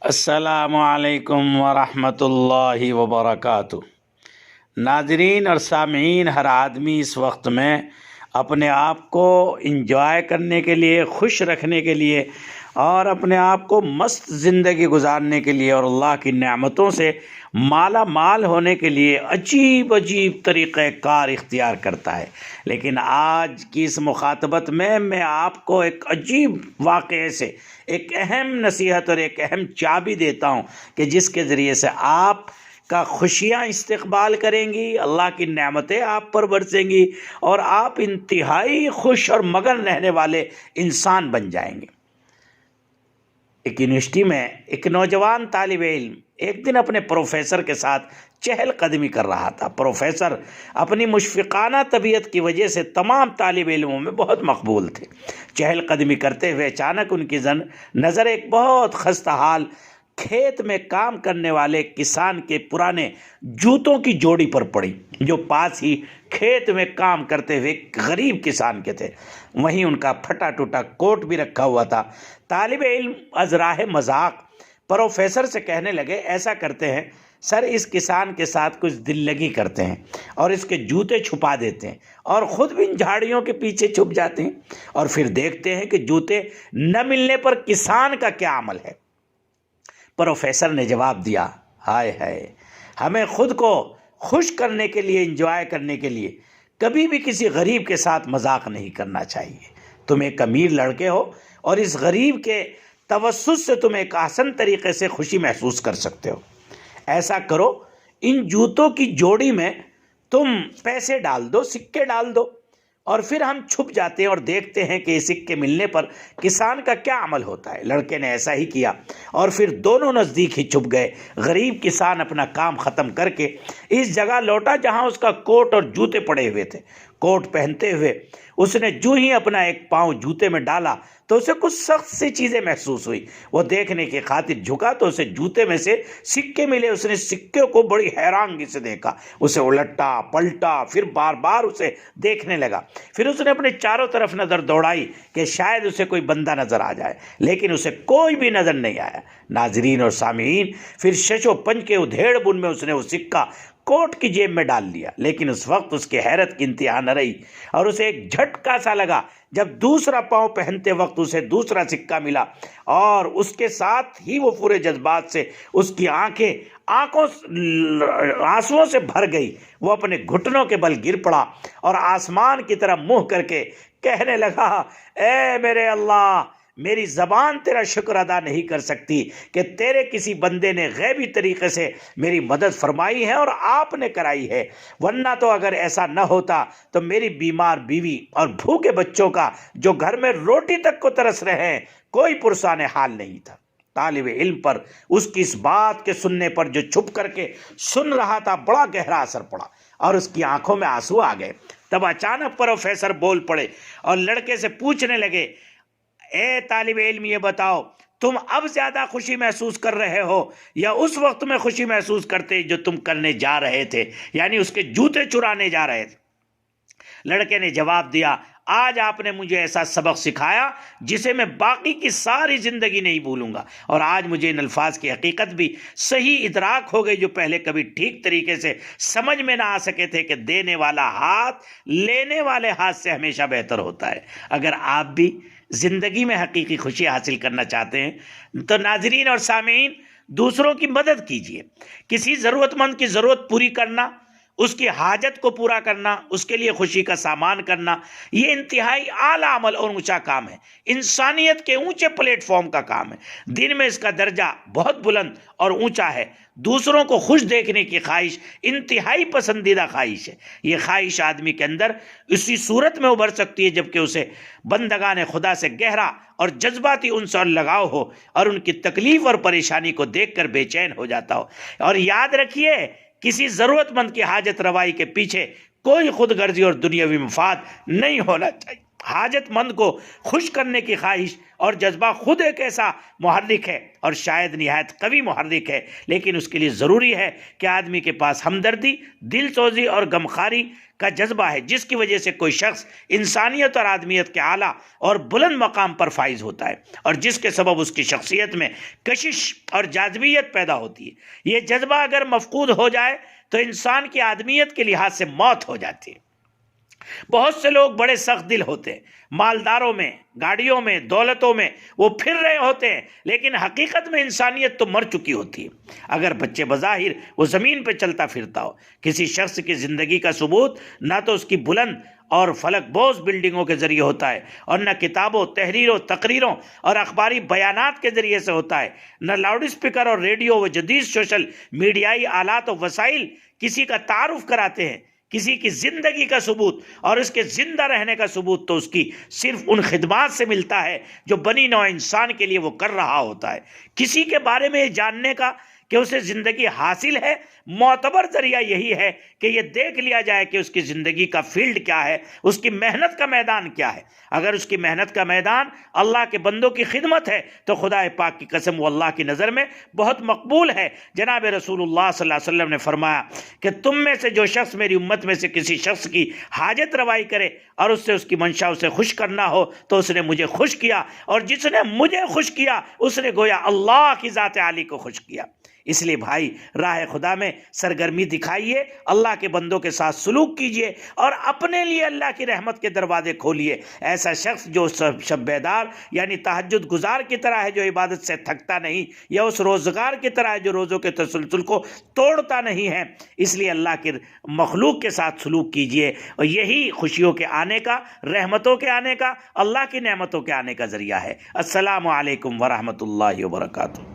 अस्सलामुअलैकुम वरहमतुल्लाहि वबरकातुहू। नाजरीन और सामीन, हर आदमी इस वक्त में अपने आप को इंजॉय करने के लिए, खुश रखने के लिए और अपने आप को मस्त ज़िंदगी गुजारने के लिए और अल्लाह की नेमतों से माला माल होने के लिए अजीब अजीब तरीक़ेकार इख्तियार करता है। लेकिन आज की इस मुखातबत में मैं आपको एक अजीब वाक़े से एक अहम नसीहत और एक अहम चाबी देता हूँ कि जिसके ज़रिए से आप का खुशियाँ इस्तकबाल करेंगी, अल्लाह की नेमतें आप पर बरसेंगी और आप इंतहाई खुश और मगन रहने वाले इंसान बन जाएंगे। एक यूनिवर्सिटी में एक नौजवान तालिब इल्म एक दिन अपने प्रोफेसर के साथ चहलकदमी कर रहा था। प्रोफेसर अपनी मुशफ़िक़ाना तबीयत की वजह से तमाम तालिब इल्मों में बहुत मकबूल थे। चहलकदमी करते हुए अचानक उनकी नज़र एक बहुत खस्ता हाल खेत में काम करने वाले किसान के पुराने जूतों की जोड़ी पर पड़ी, जो पास ही खेत में काम करते हुए गरीब किसान के थे। वहीं उनका फटा टूटा कोट भी रखा हुआ था। तालिब इल्म अज़राह मजाक प्रोफेसर से कहने लगे, ऐसा करते हैं सर, इस किसान के साथ कुछ दिल लगी करते हैं और इसके जूते छुपा देते हैं और ख़ुद भी इन झाड़ियों के पीछे छुप जाते हैं और फिर देखते हैं कि जूते न मिलने पर किसान का क्या अमल है। प्रोफेसर ने जवाब दिया, हाय हाय, हमें खुद को खुश करने के लिए, इंजॉय करने के लिए कभी भी किसी गरीब के साथ मजाक नहीं करना चाहिए। तुम एक अमीर लड़के हो और इस गरीब के तवस्सुत से तुम एक आसान तरीके से खुशी महसूस कर सकते हो। ऐसा करो, इन जूतों की जोड़ी में तुम पैसे डाल दो, सिक्के डाल दो और फिर हम छुप जाते हैं और देखते हैं कि सिक्के मिलने पर किसान का क्या अमल होता है। लड़के ने ऐसा ही किया और फिर दोनों नज़दीक ही छुप गए। गरीब किसान अपना काम ख़त्म करके इस जगह लौटा जहां उसका कोट और जूते पड़े हुए थे। कोट पहनते हुए उसने जो ही अपना एक पाँव जूते में डाला तो उसे कुछ सख्त सी चीज़ें महसूस हुई। वो देखने की खातिर झुका तो उसे जूते में से सिक्के मिले। उसने सिक्के को बड़ी हैरानगी से देखा, उसे उलटा पलटा, फिर बार बार उसे देखने लगा। फिर उसने अपने चारों तरफ नज़र दौड़ाई कि शायद उसे कोई बंदा नज़र आ जाए, लेकिन उसे कोई भी नज़र नहीं आया। नाजरीन और सामीन, फिर शशो पंच के उधेड़ बुन में उसने वो सिक्का कोट की जेब में डाल लिया। लेकिन उस वक्त उसकी हैरत की इंतहा न रही और उसे एक झटका सा लगा जब दूसरा पाँव पहनते वक्त उसे दूसरा सिक्का मिला और उसके साथ ही वो पूरे जज्बात से उसकी आंखों आंसुओं से भर गई। वो अपने घुटनों के बल गिर पड़ा और आसमान की तरफ मुंह करके कहने लगा, ए मेरे अल्लाह, मेरी ज़बान तेरा शुक्र अदा नहीं कर सकती कि तेरे किसी बंदे ने गैबी तरीक़े से मेरी मदद फरमाई है और आपने कराई है, वरना तो अगर ऐसा न होता तो मेरी बीमार बीवी और भूखे बच्चों का जो घर में रोटी तक को तरस रहे हैं कोई पुरसाने हाल नहीं था। तालिब इल्म पर उसकी इस बात के सुनने पर जो छुप करके सुन रहा था बड़ा गहरा असर पड़ा और उसकी आंखों में आंसू आ गए। तब अचानक प्रोफेसर बोल पड़े और लड़के से पूछने लगे, ए तालिब इल्म, ये बताओ, तुम अब ज्यादा खुशी महसूस कर रहे हो या उस वक्त में खुशी महसूस करते जो तुम करने जा रहे थे, यानी उसके जूते चुराने जा रहे थे? लड़के ने जवाब दिया, आज आपने मुझे ऐसा सबक सिखाया जिसे मैं बाकी की सारी ज़िंदगी नहीं भूलूंगा और आज मुझे इन अल्फाज की हकीकत भी सही इदराक हो गई जो पहले कभी ठीक तरीके से समझ में ना आ सके थे कि देने वाला हाथ लेने वाले हाथ से हमेशा बेहतर होता है। अगर आप भी ज़िंदगी में हकीकी खुशी हासिल करना चाहते हैं तो नाजरीन और सामीन, दूसरों की मदद कीजिए। किसी ज़रूरतमंद की ज़रूरत पूरी करना, उसकी हाजत को पूरा करना, उसके लिए खुशी का सामान करना, ये इंतहाई आला अमल और ऊंचा काम है। इंसानियत के ऊंचे प्लेटफॉर्म का काम है। दिन में इसका दर्जा बहुत बुलंद और ऊंचा है। दूसरों को खुश देखने की ख्वाहिश इंतहाई पसंदीदा ख्वाहिश है। ये ख्वाहिश आदमी के अंदर इसी सूरत में उभर सकती है जबकि उसे बंदगाने खुदा से गहरा और जज्बाती उनसे और लगाव हो और उनकी तकलीफ और परेशानी को देखकर बेचैन हो जाता हो। और याद रखिए, किसी ज़रूरतमंद की हाजत रवाई के पीछे कोई खुदगर्जी और दुनियावी मफाद नहीं होना चाहिए। हाजतमंद को खुश करने की ख्वाहिश और जज्बा खुद एक ऐसा मुहर्रिक है और शायद निहायत कवी मुहर्रिक है, लेकिन उसके लिए ज़रूरी है कि आदमी के पास हमदर्दी, दिलसोजी और गमखारी का जज्बा है, जिसकी वजह से कोई शख्स इंसानियत और आदमियत के आला और बुलंद मकाम पर फाइज होता है और जिसके सबब उसकी शख्सियत में कशिश और जाज़बियत पैदा होती है। ये जज्बा अगर मफकूद हो जाए तो इंसान की आदमियत के लिहाज से मौत हो जाती है। बहुत से लोग बड़े सख्त दिल होते हैं, मालदारों में, गाड़ियों में, दौलतों में वो फिर रहे होते हैं, लेकिन हकीकत में इंसानियत तो मर चुकी होती है। अगर बच्चे बज़ाहिर वो ज़मीन पर चलता फिरता हो, किसी शख्स की ज़िंदगी का सबूत ना तो उसकी बुलंद और फलकबोज बिल्डिंगों के ज़रिए होता है और न किताबों, तहरीरों, तकरीरों और अखबारी बयानात के ज़रिए से होता है, न लाउड स्पीकर और रेडियो व जदीद सोशल मीडियाई आलात और वसाइल किसी का तारुफ कराते हैं। किसी की ज़िंदगी का सबूत और उसके ज़िंदा रहने का सबूत तो उसकी सिर्फ उन खिदमात से मिलता है जो बनी नौ इंसान के लिए वो कर रहा होता है। किसी के बारे में जानने का कि उसे ज़िंदगी हासिल है, मोतबर ज़रिया यही है कि ये देख लिया जाए कि उसकी ज़िंदगी का फील्ड क्या है, उसकी मेहनत का मैदान क्या है। अगर उसकी मेहनत का मैदान अल्लाह के बंदों की खिदमत है तो खुदा पाक की कसम वो अल्लाह की नज़र में बहुत मकबूल है। जनाब रसूलुल्लाह सल्लल्लाहु अलैहि वसल्लम ने फरमाया कि तुम में से जो शख्स मेरी उम्मत में से किसी शख्स की हाजत रवाई करे और उससे उसकी मंशा उसे खुश करना हो तो उसने मुझे खुश किया, और जिसने मुझे खुश किया उसने गोया अल्लाह की ज़ात आली को खुश किया। इसलिए भाई राह खुदा में सरगर्मी दिखाइए, अल्लाह के बंदों के साथ सलूक कीजिए और अपने लिए अल्लाह की रहमत के दरवाजे खोलिए। ऐसा शख्स जो शब बेदार यानी तहज्जुद गुजार की तरह है, जो इबादत से थकता नहीं, या उस रोज़गार की तरह है जो रोज़ों के तसलसल को तोड़ता नहीं है। इसलिए अल्लाह के मखलूक के साथ सलूक कीजिए और यही खुशियों के आने का, रहमतों के आने का, अल्लाह की नेमतों के आने का ज़रिया है। अस्सलामु अलैकुम वरहमतुल्लाहि वबरकातुहू।